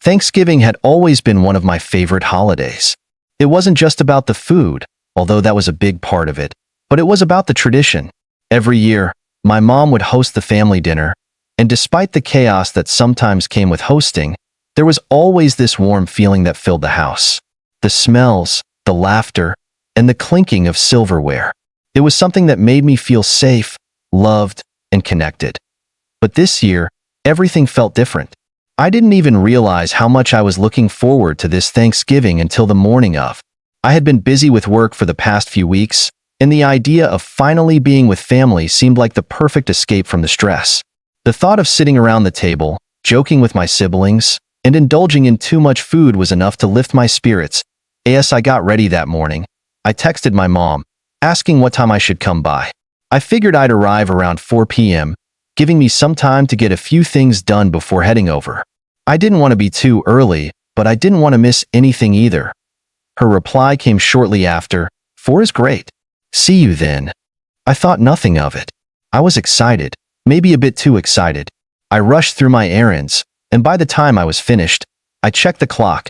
Thanksgiving had always been one of my favorite holidays. It wasn't just about the food, although that was a big part of it, but it was about the tradition. Every year, my mom would host the family dinner, and despite the chaos that sometimes came with hosting, there was always this warm feeling that filled the house. The smells, the laughter, and the clinking of silverware. It was something that made me feel safe, loved, and connected. But this year, everything felt different. I didn't even realize how much I was looking forward to this Thanksgiving until the morning of. I had been busy with work for the past few weeks, and the idea of finally being with family seemed like the perfect escape from the stress. The thought of sitting around the table, joking with my siblings, and indulging in too much food was enough to lift my spirits. As I got ready that morning, I texted my mom, asking what time I should come by. I figured I'd arrive around 4 p.m., giving me some time to get a few things done before heading over. I didn't want to be too early, but I didn't want to miss anything either. Her reply came shortly after, 4 is great. See you then. I thought nothing of it. I was excited, maybe a bit too excited. I rushed through my errands, and by the time I was finished, I checked the clock.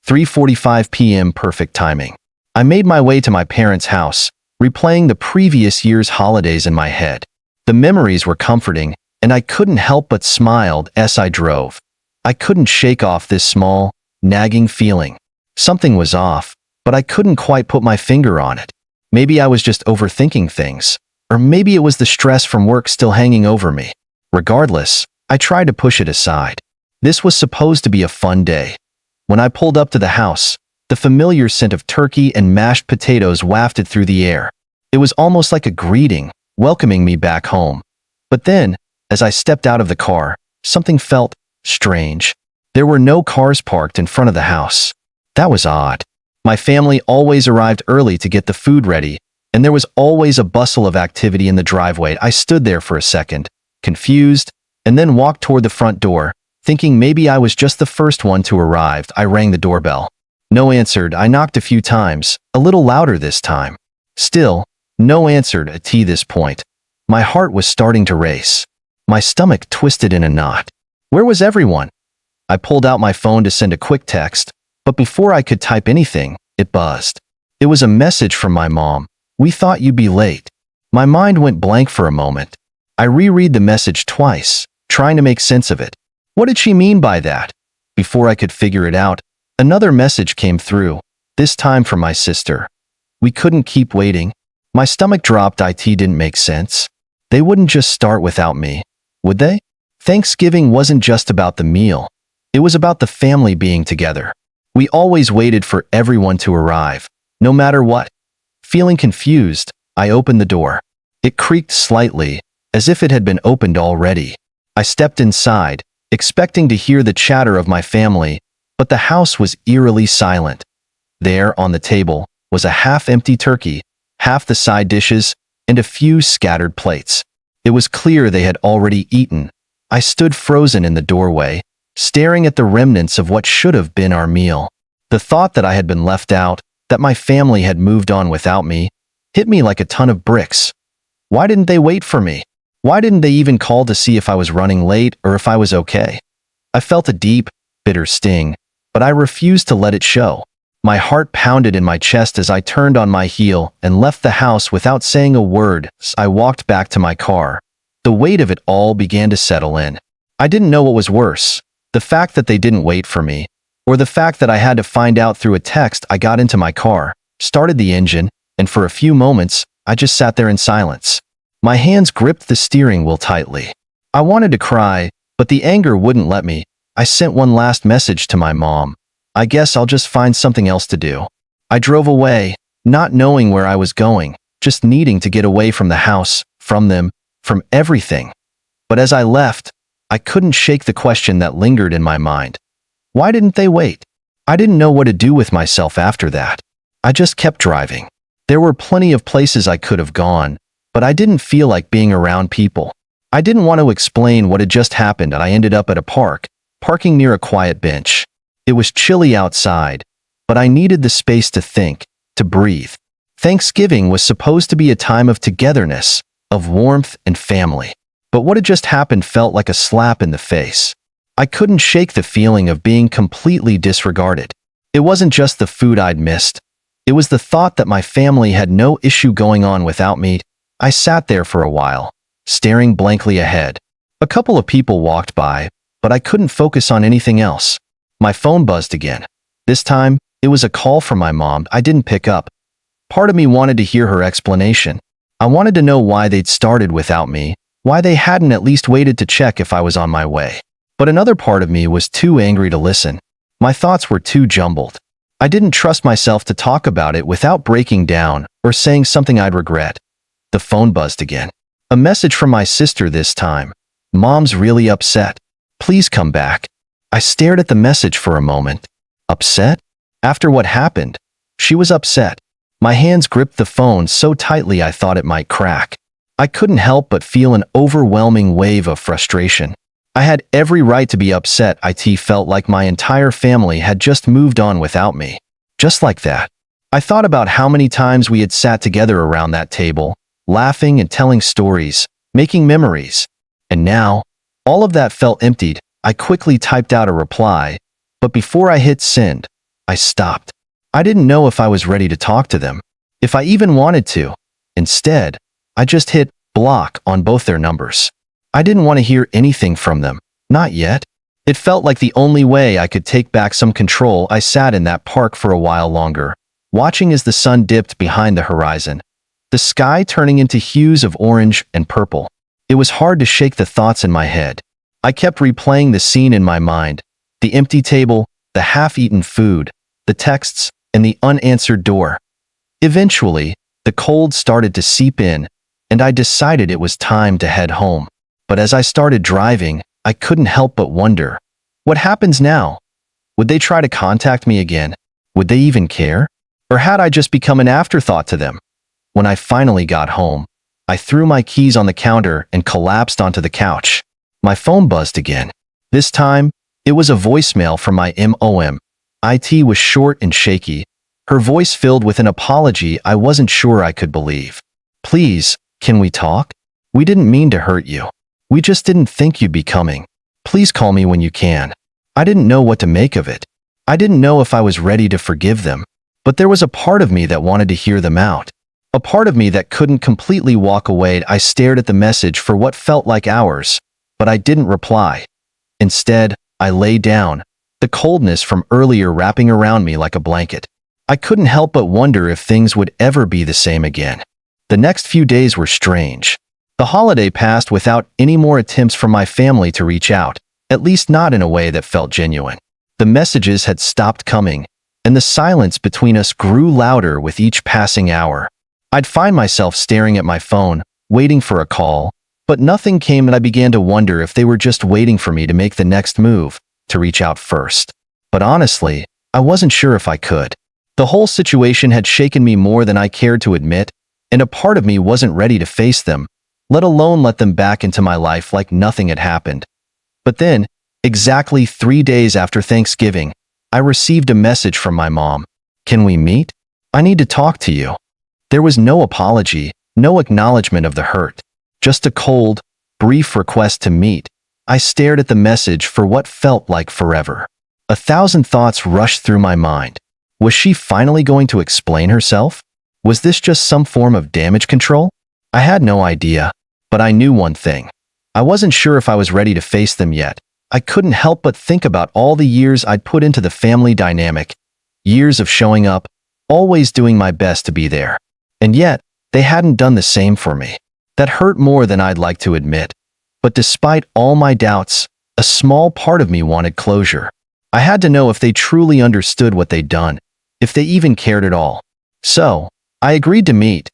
3:45 p.m. perfect timing. I made my way to my parents' house, replaying the previous year's holidays in my head. The memories were comforting, and I couldn't help but smile as I drove. I couldn't shake off this small, nagging feeling. Something was off, but I couldn't quite put my finger on it. Maybe I was just overthinking things, or maybe it was the stress from work still hanging over me. Regardless, I tried to push it aside. This was supposed to be a fun day. When I pulled up to the house, the familiar scent of turkey and mashed potatoes wafted through the air. It was almost like a greeting, welcoming me back home. But then, as I stepped out of the car, something felt strange. There were no cars parked in front of the house. That was odd. My family always arrived early to get the food ready, and there was always a bustle of activity in the driveway. I stood there for a second, confused, and then walked toward the front door, thinking maybe I was just the first one to arrive. I rang the doorbell. No answered. I knocked a few times, a little louder this time. Still, no answered at this point. My heart was starting to race. My stomach twisted in a knot. Where was everyone? I pulled out my phone to send a quick text, but before I could type anything, it buzzed. It was a message from my mom. We thought you'd be late. My mind went blank for a moment. I reread the message twice, trying to make sense of it. What did she mean by that? Before I could figure it out, another message came through, this time from my sister. We couldn't keep waiting. My stomach dropped. It didn't make sense. They wouldn't just start without me, would they? Thanksgiving wasn't just about the meal. It was about the family being together. We always waited for everyone to arrive, no matter what. Feeling confused, I opened the door. It creaked slightly, as if it had been opened already. I stepped inside, expecting to hear the chatter of my family, but the house was eerily silent. There, on the table, was a half-empty turkey, half the side dishes, and a few scattered plates. It was clear they had already eaten. I stood frozen in the doorway, staring at the remnants of what should have been our meal. The thought that I had been left out, that my family had moved on without me, hit me like a ton of bricks. Why didn't they wait for me? Why didn't they even call to see if I was running late or if I was okay? I felt a deep, bitter sting, but I refused to let it show. My heart pounded in my chest as I turned on my heel and left the house without saying a word. I walked back to my car. The weight of it all began to settle in. I didn't know what was worse, the fact that they didn't wait for me, or the fact that I had to find out through a text. I got into my car, started the engine, and for a few moments, I just sat there in silence. My hands gripped the steering wheel tightly. I wanted to cry, but the anger wouldn't let me. I sent one last message to my mom. I guess I'll just find something else to do. I drove away, not knowing where I was going, just needing to get away from the house, from them, from everything. But as I left, I couldn't shake the question that lingered in my mind. Why didn't they wait? I didn't know what to do with myself after that. I just kept driving. There were plenty of places I could have gone, but I didn't feel like being around people. I didn't want to explain what had just happened, and I ended up at a park, parking near a quiet bench. It was chilly outside, but I needed the space to think, to breathe. Thanksgiving was supposed to be a time of togetherness, of warmth and family. But what had just happened felt like a slap in the face. I couldn't shake the feeling of being completely disregarded. It wasn't just the food I'd missed. It was the thought that my family had no issue going on without me. I sat there for a while, staring blankly ahead. A couple of people walked by, but I couldn't focus on anything else. My phone buzzed again. This time, it was a call from my mom. I didn't pick up. Part of me wanted to hear her explanation. I wanted to know why they'd started without me, why they hadn't at least waited to check if I was on my way. But another part of me was too angry to listen. My thoughts were too jumbled. I didn't trust myself to talk about it without breaking down or saying something I'd regret. The phone buzzed again. A message from my sister this time. "Mom's really upset. Please come back." I stared at the message for a moment. Upset? After what happened? She was upset. My hands gripped the phone so tightly I thought it might crack. I couldn't help but feel an overwhelming wave of frustration. I had every right to be upset. It felt like my entire family had just moved on without me. Just like that. I thought about how many times we had sat together around that table, laughing and telling stories, making memories. And now, all of that felt emptied. I quickly typed out a reply, but before I hit send, I stopped. I didn't know if I was ready to talk to them, if I even wanted to. Instead, I just hit block on both their numbers. I didn't want to hear anything from them, not yet. It felt like the only way I could take back some control. I sat in that park for a while longer, watching as the sun dipped behind the horizon, the sky turning into hues of orange and purple. It was hard to shake the thoughts in my head. I kept replaying the scene in my mind, the empty table, the half-eaten food, the texts, and the unanswered door. Eventually, the cold started to seep in, and I decided it was time to head home. But as I started driving, I couldn't help but wonder, what happens now? Would they try to contact me again? Would they even care? Or had I just become an afterthought to them? When I finally got home, I threw my keys on the counter and collapsed onto the couch. My phone buzzed again. This time, it was a voicemail from my mom. It was short and shaky, her voice filled with an apology I wasn't sure I could believe. "Please, can we talk? We didn't mean to hurt you. We just didn't think you'd be coming. Please call me when you can." I didn't know what to make of it. I didn't know if I was ready to forgive them, but there was a part of me that wanted to hear them out. A part of me that couldn't completely walk away. I stared at the message for what felt like hours, but I didn't reply. Instead, I lay down, the coldness from earlier wrapping around me like a blanket. I couldn't help but wonder if things would ever be the same again. The next few days were strange. The holiday passed without any more attempts from my family to reach out, at least not in a way that felt genuine. The messages had stopped coming, and the silence between us grew louder with each passing hour. I'd find myself staring at my phone, waiting for a call, but nothing came, and I began to wonder if they were just waiting for me to make the next move, to reach out first. But honestly, I wasn't sure if I could. The whole situation had shaken me more than I cared to admit, and a part of me wasn't ready to face them, let alone let them back into my life like nothing had happened. But then, exactly 3 days after Thanksgiving, I received a message from my mom. "Can we meet? I need to talk to you." There was no apology, no acknowledgement of the hurt, just a cold, brief request to meet. I stared at the message for what felt like forever. 1,000 thoughts rushed through my mind. Was she finally going to explain herself? Was this just some form of damage control? I had no idea, but I knew one thing. I wasn't sure if I was ready to face them yet. I couldn't help but think about all the years I'd put into the family dynamic. Years of showing up, always doing my best to be there. And yet, they hadn't done the same for me. That hurt more than I'd like to admit. But despite all my doubts, a small part of me wanted closure. I had to know if they truly understood what they'd done, if they even cared at all. So, I agreed to meet.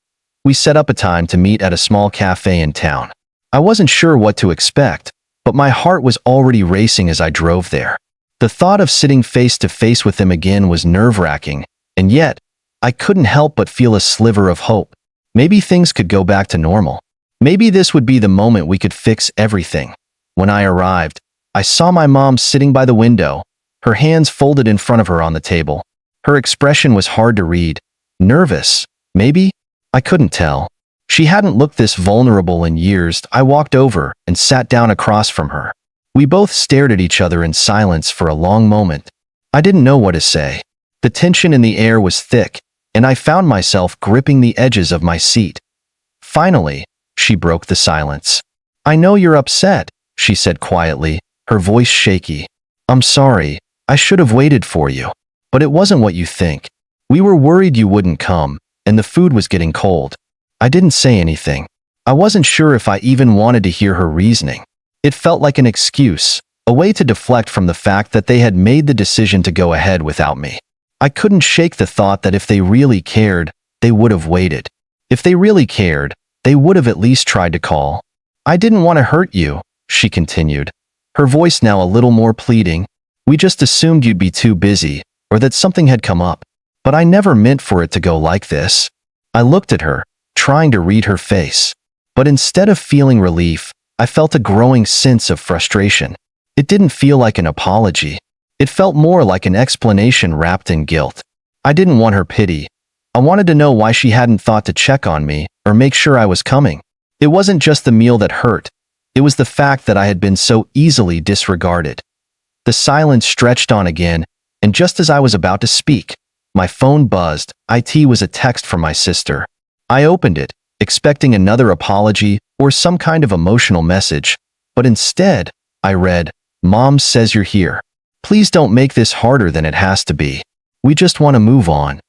We set up a time to meet at a small cafe in town. I wasn't sure what to expect, but my heart was already racing as I drove there. The thought of sitting face to face with them again was nerve-wracking, and yet, I couldn't help but feel a sliver of hope. Maybe things could go back to normal. Maybe this would be the moment we could fix everything. When I arrived, I saw my mom sitting by the window, her hands folded in front of her on the table. Her expression was hard to read. Nervous, maybe? I couldn't tell. She hadn't looked this vulnerable in years. I walked over and sat down across from her. We both stared at each other in silence for a long moment. I didn't know what to say. The tension in the air was thick, and I found myself gripping the edges of my seat. Finally, she broke the silence. "I know you're upset," she said quietly, her voice shaky. "I'm sorry, I should have waited for you. But it wasn't what you think. We were worried you wouldn't come, and the food was getting cold." I didn't say anything. I wasn't sure if I even wanted to hear her reasoning. It felt like an excuse, a way to deflect from the fact that they had made the decision to go ahead without me. I couldn't shake the thought that if they really cared, they would have waited. If they really cared, they would have at least tried to call. "I didn't want to hurt you," she continued, her voice now a little more pleading. "We just assumed you'd be too busy, or that something had come up. But I never meant for it to go like this." I looked at her, trying to read her face. But instead of feeling relief, I felt a growing sense of frustration. It didn't feel like an apology. It felt more like an explanation wrapped in guilt. I didn't want her pity. I wanted to know why she hadn't thought to check on me or make sure I was coming. It wasn't just the meal that hurt. It was the fact that I had been so easily disregarded. The silence stretched on again, and just as I was about to speak, my phone buzzed. It was a text from my sister. I opened it, expecting another apology or some kind of emotional message, but instead, I read, "Mom says you're here. Please don't make this harder than it has to be. We just want to move on."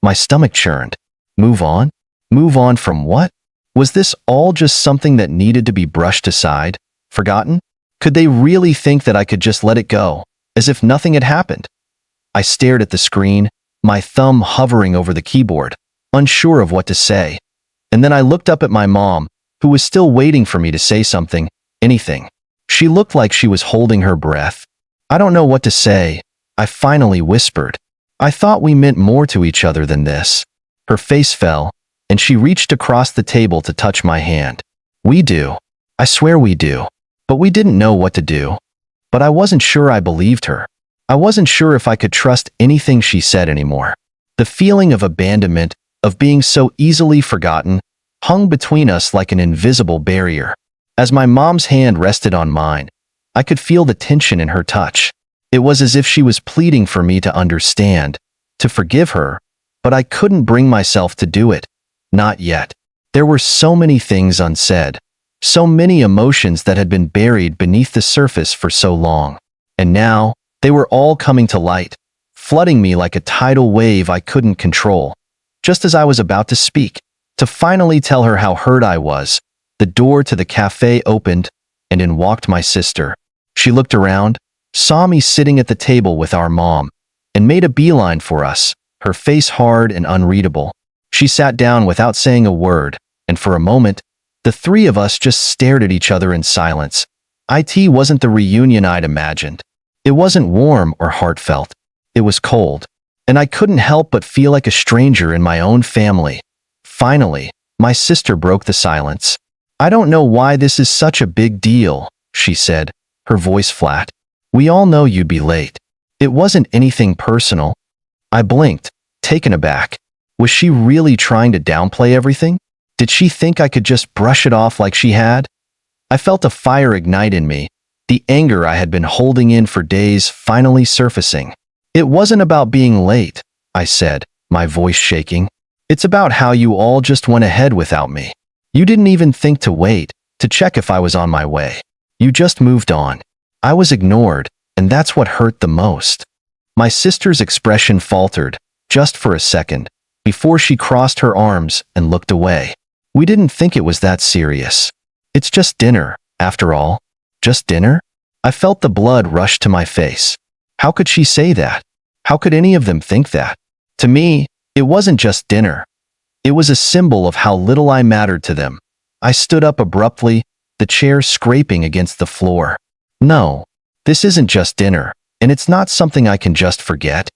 My stomach churned. Move on? Move on from what? Was this all just something that needed to be brushed aside, forgotten? Could they really think that I could just let it go, as if nothing had happened? I stared at the screen, my thumb hovering over the keyboard, unsure of what to say. And then I looked up at my mom, who was still waiting for me to say something, anything. She looked like she was holding her breath. "I don't know what to say," I finally whispered. "I thought we meant more to each other than this." Her face fell, and she reached across the table to touch my hand. "We do. I swear we do." But we didn't know what to do. But I wasn't sure I believed her. I wasn't sure if I could trust anything she said anymore. The feeling of abandonment, of being so easily forgotten, hung between us like an invisible barrier. As my mom's hand rested on mine, I could feel the tension in her touch. It was as if she was pleading for me to understand, to forgive her, but I couldn't bring myself to do it. Not yet. There were so many things unsaid, so many emotions that had been buried beneath the surface for so long. And now, they were all coming to light, flooding me like a tidal wave I couldn't control. Just as I was about to speak, to finally tell her how hurt I was, the door to the cafe opened, and in walked my sister. She looked around, saw me sitting at the table with our mom, and made a beeline for us, her face hard and unreadable. She sat down without saying a word, and for a moment, the three of us just stared at each other in silence. It wasn't the reunion I'd imagined. It wasn't warm or heartfelt. It was cold, and I couldn't help but feel like a stranger in my own family. Finally, my sister broke the silence. "I don't know why this is such a big deal," she said, her voice flat. "We all know you'd be late. It wasn't anything personal." I blinked, taken aback. Was she really trying to downplay everything? Did she think I could just brush it off like she had? I felt a fire ignite in me, the anger I had been holding in for days finally surfacing. "It wasn't about being late," I said, my voice shaking. "It's about how you all just went ahead without me. You didn't even think to wait, to check if I was on my way. You just moved on. I was ignored, and that's what hurt the most." My sister's expression faltered, just for a second, before she crossed her arms and looked away. "We didn't think it was that serious. It's just dinner, after all." Just dinner? I felt the blood rush to my face. How could she say that? How could any of them think that? To me, it wasn't just dinner. It was a symbol of how little I mattered to them. I stood up abruptly, the chair scraping against the floor. "No, this isn't just dinner, and it's not something I can just forget."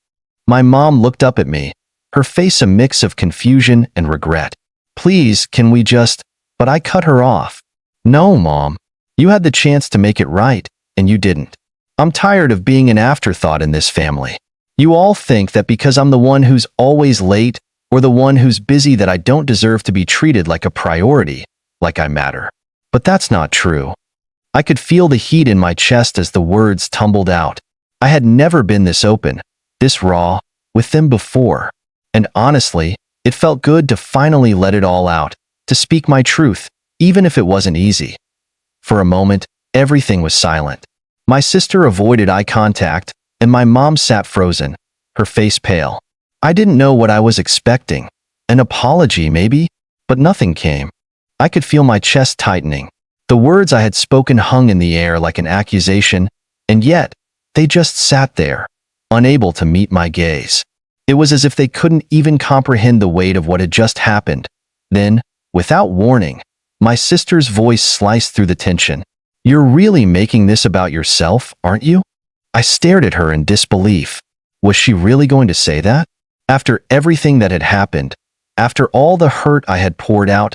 My mom looked up at me, her face a mix of confusion and regret. "Please, can we just—" But I cut her off. "No, Mom. You had the chance to make it right, and you didn't. I'm tired of being an afterthought in this family. You all think that because I'm the one who's always late or the one who's busy that I don't deserve to be treated like a priority, like I matter. But that's not true." I could feel the heat in my chest as the words tumbled out. I had never been this open, this raw, with them before. And honestly, it felt good to finally let it all out, to speak my truth, even if it wasn't easy. For a moment, everything was silent. My sister avoided eye contact, and my mom sat frozen, her face pale. I didn't know what I was expecting. An apology, maybe? But nothing came. I could feel my chest tightening. The words I had spoken hung in the air like an accusation, and yet, they just sat there, unable to meet my gaze. It was as if they couldn't even comprehend the weight of what had just happened. Then, without warning, my sister's voice sliced through the tension. "You're really making this about yourself, aren't you?" I stared at her in disbelief. Was she really going to say that? After everything that had happened, after all the hurt I had poured out?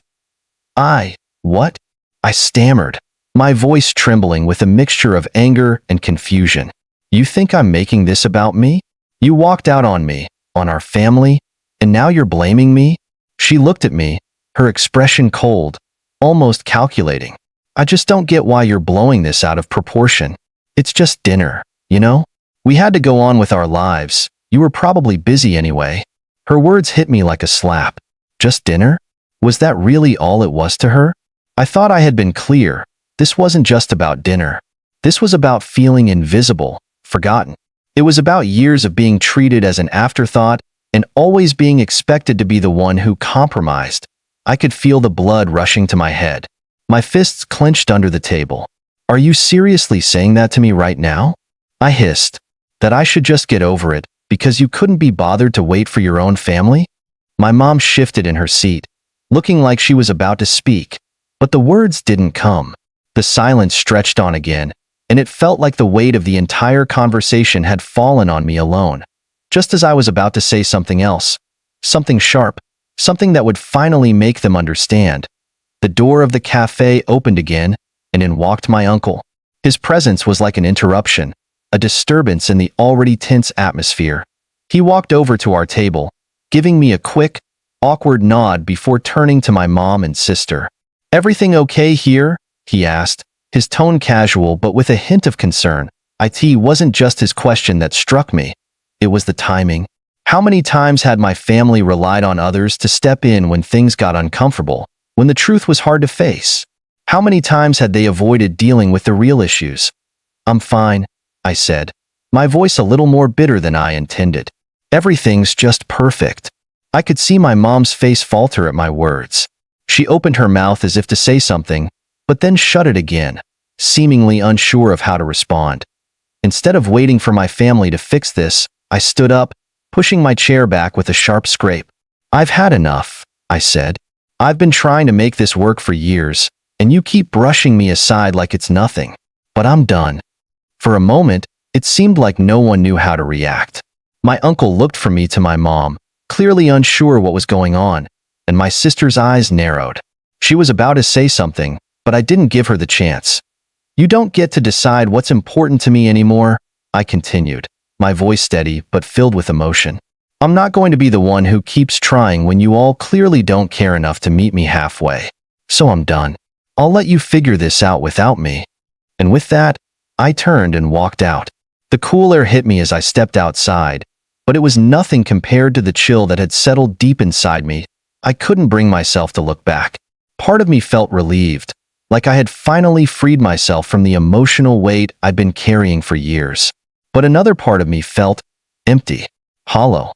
What? I stammered, my voice trembling with a mixture of anger and confusion. "You think I'm making this about me? You walked out on me, on our family, and now you're blaming me?" She looked at me, her expression cold, almost calculating. "I just don't get why you're blowing this out of proportion. It's just dinner, you know? We had to go on with our lives. You were probably busy anyway." Her words hit me like a slap. Just dinner? Was that really all it was to her? I thought I had been clear. This wasn't just about dinner. This was about feeling invisible, forgotten. It was about years of being treated as an afterthought and always being expected to be the one who compromised. I could feel the blood rushing to my head. My fists clenched under the table. "Are you seriously saying that to me right now?" I hissed. "That I should just get over it, because you couldn't be bothered to wait for your own family?" My mom shifted in her seat, looking like she was about to speak, but the words didn't come. The silence stretched on again, and it felt like the weight of the entire conversation had fallen on me alone. Just as I was about to say something else, something sharp, something that would finally make them understand, the door of the cafe opened again, and in walked my uncle. His presence was like an interruption, a disturbance in the already tense atmosphere. He walked over to our table, giving me a quick, awkward nod before turning to my mom and sister. "Everything okay here?" he asked, his tone casual but with a hint of concern. It wasn't just his question that struck me. It was the timing. How many times had my family relied on others to step in when things got uncomfortable, when the truth was hard to face? How many times had they avoided dealing with the real issues? "I'm fine," I said, my voice a little more bitter than I intended. "Everything's just perfect." I could see my mom's face falter at my words. She opened her mouth as if to say something, but then shut it again, seemingly unsure of how to respond. Instead of waiting for my family to fix this, I stood up, pushing my chair back with a sharp scrape. "I've had enough," I said. "I've been trying to make this work for years, and you keep brushing me aside like it's nothing. But I'm done." For a moment, it seemed like no one knew how to react. My uncle looked from me to my mom, clearly unsure what was going on, and my sister's eyes narrowed. She was about to say something, but I didn't give her the chance. "You don't get to decide what's important to me anymore," I continued, my voice steady but filled with emotion. "I'm not going to be the one who keeps trying when you all clearly don't care enough to meet me halfway. So I'm done. I'll let you figure this out without me." And with that, I turned and walked out. The cool air hit me as I stepped outside, but it was nothing compared to the chill that had settled deep inside me. I couldn't bring myself to look back. Part of me felt relieved, like I had finally freed myself from the emotional weight I'd been carrying for years. But another part of me felt empty, hollow.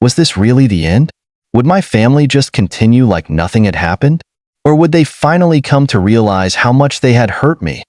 Was this really the end? Would my family just continue like nothing had happened? Or would they finally come to realize how much they had hurt me?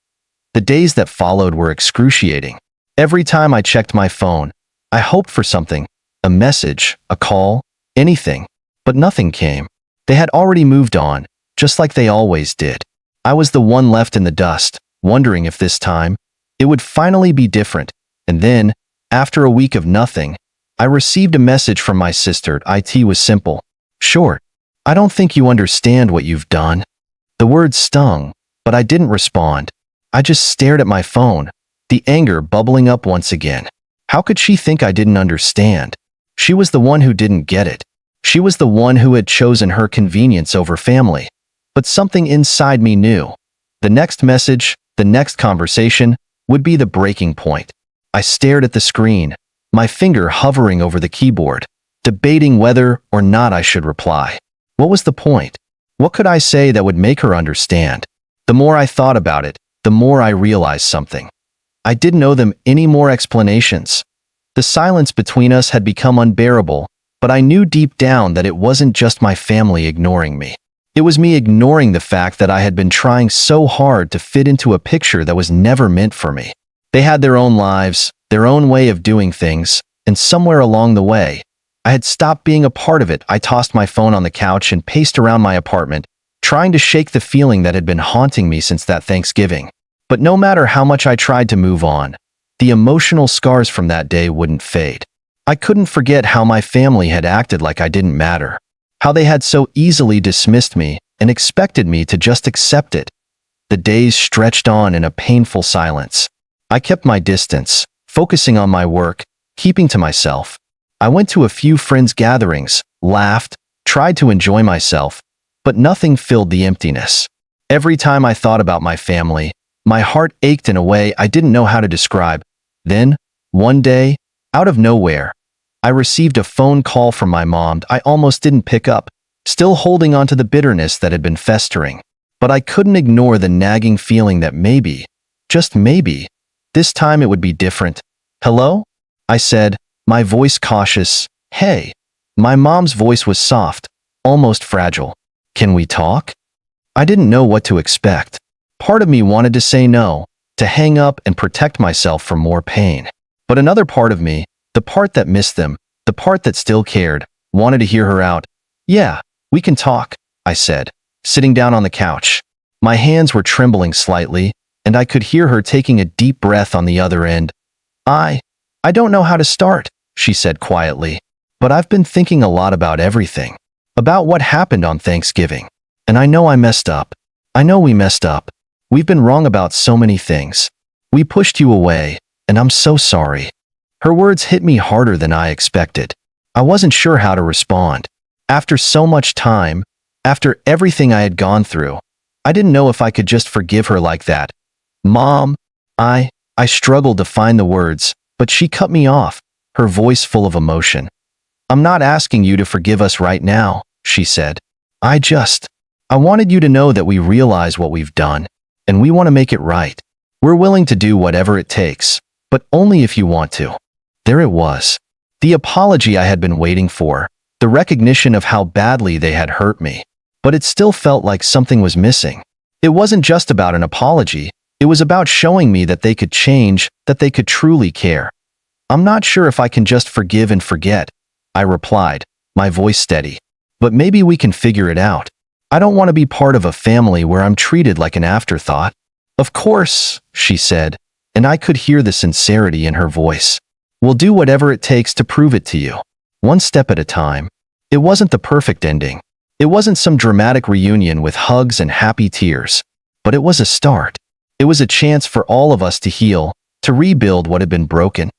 The days that followed were excruciating. Every time I checked my phone, I hoped for something, a message, a call, anything. But nothing came. They had already moved on, just like they always did. I was the one left in the dust, wondering if this time, it would finally be different. And then, after a week of nothing, I received a message from my sister. It was simple, short. "I don't think you understand what you've done." The words stung, but I didn't respond. I just stared at my phone, the anger bubbling up once again. How could she think I didn't understand? She was the one who didn't get it. She was the one who had chosen her convenience over family. But something inside me knew. The next message, The next conversation would be the breaking point. I stared at the screen, my finger hovering over the keyboard, debating whether or not I should reply. What was the point? What could I say that would make her understand? The more I thought about it, the more I realized something. I didn't owe them any more explanations. The silence between us had become unbearable, but I knew deep down that it wasn't just my family ignoring me. It was me ignoring the fact that I had been trying so hard to fit into a picture that was never meant for me. They had their own lives, their own way of doing things, and somewhere along the way, I had stopped being a part of it. I tossed my phone on the couch and paced around my apartment, trying to shake the feeling that had been haunting me since that Thanksgiving. But no matter how much I tried to move on, the emotional scars from that day wouldn't fade. I couldn't forget how my family had acted like I didn't matter, how they had so easily dismissed me and expected me to just accept it. The days stretched on in a painful silence. I kept my distance, focusing on my work, keeping to myself. I went to a few friends' gatherings, laughed, tried to enjoy myself, but nothing filled the emptiness. Every time I thought about my family, my heart ached in a way I didn't know how to describe. Then, one day, out of nowhere, I received a phone call from my mom I almost didn't pick up, still holding on to the bitterness that had been festering. But I couldn't ignore the nagging feeling that maybe, just maybe, this time it would be different. "Hello?" I said, my voice cautious. "Hey." My mom's voice was soft, almost fragile. "Can we talk?" I didn't know what to expect. Part of me wanted to say no, to hang up and protect myself from more pain. But another part of me, the part that missed them, the part that still cared, wanted to hear her out. "Yeah, we can talk," I said, sitting down on the couch. My hands were trembling slightly, and I could hear her taking a deep breath on the other end. I don't know how to start," she said quietly, "but I've been thinking a lot about everything, about what happened on Thanksgiving. And I know I messed up. I know we messed up. We've been wrong about so many things. We pushed you away, and I'm so sorry." Her words hit me harder than I expected. I wasn't sure how to respond. After so much time, after everything I had gone through, I didn't know if I could just forgive her like that. "Mom," I struggled to find the words, but she cut me off, her voice full of emotion. "I'm not asking you to forgive us right now," she said. I wanted you to know that we realize what we've done, and we want to make it right. We're willing to do whatever it takes, but only if you want to." There it was. The apology I had been waiting for, the recognition of how badly they had hurt me. But it still felt like something was missing. It wasn't just about an apology, it was about showing me that they could change, that they could truly care. "I'm not sure if I can just forgive and forget," I replied, my voice steady. "But maybe we can figure it out. I don't want to be part of a family where I'm treated like an afterthought." "Of course," she said, and I could hear the sincerity in her voice. "We'll do whatever it takes to prove it to you. One step at a time." It wasn't the perfect ending. It wasn't some dramatic reunion with hugs and happy tears. But it was a start. It was a chance for all of us to heal, to rebuild what had been broken.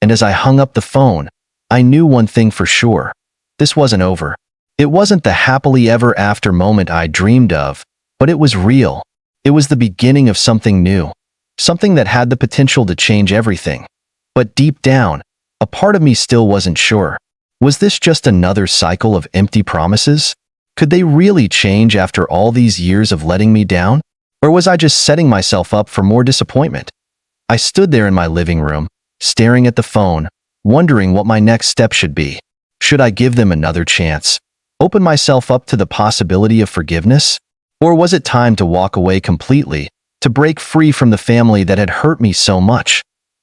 And as I hung up the phone, I knew one thing for sure. This wasn't over. It wasn't the happily ever after moment I dreamed of, but it was real. It was the beginning of something new, something that had the potential to change everything. But deep down, a part of me still wasn't sure. Was this just another cycle of empty promises? Could they really change after all these years of letting me down? Or was I just setting myself up for more disappointment? I stood there in my living room, staring at the phone, wondering what my next step should be. Should I give them another chance? Open myself up to the possibility of forgiveness? Or was it time to walk away completely, to break free from the family that had hurt me so much?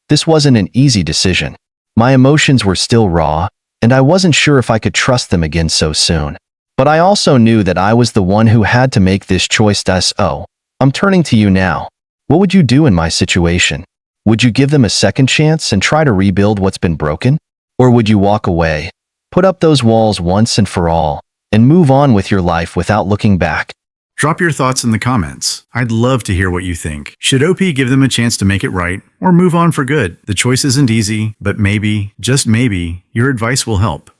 This wasn't an easy decision. My emotions were still raw, and I wasn't sure if I could trust them again so soon. But I also knew that I was the one who had to make this choice. I'm turning to you now. What would you do in my situation? Would you give them a second chance and try to rebuild what's been broken? Or would you walk away, put up those walls once and for all, and move on with your life without looking back? Drop your thoughts in the comments. I'd love to hear what you think. Should OP give them a chance to make it right, or move on for good? The choice isn't easy, but maybe, just maybe, your advice will help.